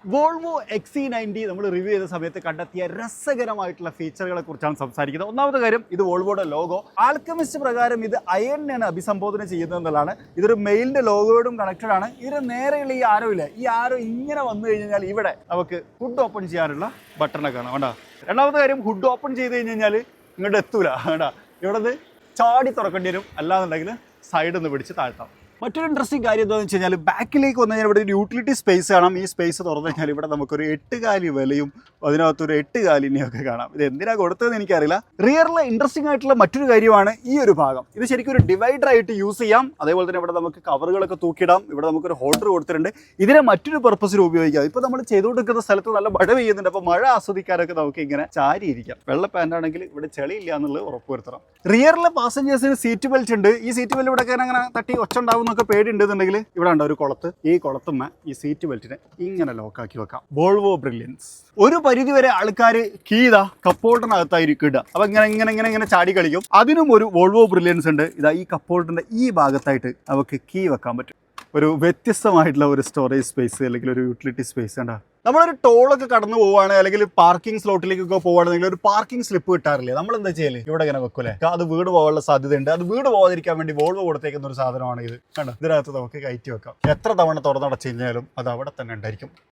Volvo XC90 നമ്മൾ review ചെയ്ത സമയത്ത് കണ്ടെത്തിയ രസകരമായിട്ടുള്ള ഫീച്ചറുകളെ കുറിച്ചാണ് സംസാരിക്കുന്നത്. ഒന്നാമത്തെ കാര്യം, ഇത് വോൾവോയുടെ ലോഗോ ആൽക്കമിസ്റ്റ് പ്രകാരം ഇത് അയണിനെയാണ് അഭിസംബോധന ചെയ്യുന്നത് എന്നുള്ളതാണ്. ഇതൊരു മെയിലിന്റെ ലോഗോയോടും കണക്റ്റഡ് ആണ്. ഇതിന് നേരെയുള്ള ഈ ആരോ ഇല്ല, ഈ ആരോ ഇങ്ങനെ വന്നു കഴിഞ്ഞാൽ ഇവിടെ നമുക്ക് ഹുഡ് ഓപ്പൺ ചെയ്യാനുള്ള ബട്ടണൊക്കെ കാണാം വേണ്ട. രണ്ടാമത്തെ കാര്യം, ഹുഡ് ഓപ്പൺ ചെയ്ത് കഴിഞ്ഞാൽ ഇങ്ങോട്ട് എത്തൂല വേണ്ട, ഇവിടെ നിന്ന് ചാടി തുറക്കേണ്ടി വരും, അല്ലാന്നുണ്ടെങ്കിൽ സൈഡിൽ നിന്ന് പിടിച്ച് താഴ്ത്താം. മറ്റൊരു ഇൻട്രസ്റ്റിംഗ് കാര്യം എന്താണെന്ന് വെച്ച് കഴിഞ്ഞാൽ ബാക്കിലേക്ക് വന്നു കഴിഞ്ഞാൽ ഇവിടെ ഒരു യൂട്ടിലിറ്റി സ്പേസ് കാണാം. ഈ സ്പേസ് തുറന്നു കഴിഞ്ഞാൽ ഇവിടെ നമുക്കൊരു 8 കാലി വിലയും അതിനകത്തൊരു 8 കാലിനെയൊക്കെ കാണാം. ഇത് എന്തിനാണ് കൊടുത്തതെന്ന് എനിക്കറിയില്ല. റിയറിൽ ഇൻട്രസ്റ്റിംഗ് ആയിട്ടുള്ള മറ്റൊരു കാര്യമാണ് ഈ ഒരു ഭാഗം. ഇത് ശരിക്കും ഒരു ഡിവൈഡർ ആയിട്ട് യൂസ് ചെയ്യാം. അതേപോലെ തന്നെ ഇവിടെ നമുക്ക് കവറുകളൊക്കെ തൂക്കിയിടാം. ഇവിടെ നമുക്കൊരു ഹോൾഡർ കൊടുത്തിട്ടുണ്ട്. ഇതിനെ മറ്റൊരു പർപ്പസിന് ഉപയോഗിക്കാം. ഇപ്പോൾ നമ്മൾ ചെയ്തുകൊണ്ടിരിക്കുന്ന സ്ഥലത്ത് നല്ല മഴ പെയ്യുന്നുണ്ട്. അപ്പോൾ മഴ ആസ്വദിക്കാനൊക്കെ നമുക്ക് ഇങ്ങനെ ചാരിയിരിക്കാം. വെള്ള പാൻ്റാണെങ്കിൽ ഇവിടെ ചെളിയില്ല എന്നുള്ളത് ഉറപ്പുവരുത്തണം. റിയറിലെ പാസഞ്ചേഴ്സിന് സീറ്റ് ബെൽറ്റ് ഉണ്ട്. ഈ സീറ്റ് ബെൽറ്റ് ഇവിടെ അങ്ങനെ തട്ടി ഒച്ച ഉണ്ടാവും ഒക്കെ പേടിയുണ്ടെന്നുണ്ടെങ്കിൽ ഇവിടെ ഉണ്ട് ഒരു കുളത്ത്. ഈ കുളത്തുമ്മ ഈ സീറ്റ് ബെൽറ്റിനെ ഇങ്ങനെ ലോക്കാക്കി വെക്കാം. Volvo brilliance. ഒരു പരിധി വരെ ആൾക്കാർ കീ ഇതാ കപ്പ് ഹോൾഡറിനകത്തായിരിക്കും ഇടുക. അപ്പൊ ഇങ്ങനെ ചാടി കളിക്കും. അതിനും ഒരു വോൾവോ ബ്രില്യൻസ് ഉണ്ട്. ഇതാ ഈ കപ്പ് ഹോൾഡറിന്റെ ഈ ഭാഗത്തായിട്ട് നമുക്ക് കീ വെക്കാൻ പറ്റും. ഒരു വ്യത്യസ്തമായിട്ടുള്ള ഒരു സ്റ്റോറേജ് സ്പേസ് അല്ലെങ്കിൽ ഒരു യൂട്ടിലിറ്റി സ്പേസ് കണ്ടാ. നമ്മളൊരു ടോളൊക്കെ കടന്നു പോവുകയാണ് അല്ലെങ്കിൽ പാർക്കിംഗ് സ്ലോട്ടിലേക്കൊക്കെ പോവുകയാണെങ്കിൽ ഒരു പാർക്കിംഗ് സ്ലിപ്പ് കിട്ടാറില്ലേ, നമ്മൾ എന്താ ചെയ്യല്? ഇവിടെ ഇങ്ങനെ വെക്കൂലേ. അത് വീട് പോകാനുള്ള സാധ്യതയുണ്ട്. അത് വീട് പോകാതിരിക്കാൻ വേണ്ടി വോൾവോ കൊടുത്തേക്കുന്ന ഒരു സാധനമാണ് ഇത്. കണ്ടോ, ഇതിനകത്ത് നമുക്ക് കയറ്റി വെക്കാം. എത്ര തവണ തുറന്നടച്ചു കഴിഞ്ഞാലും അത് അവിടെ തന്നെ ഉണ്ടായിരിക്കും.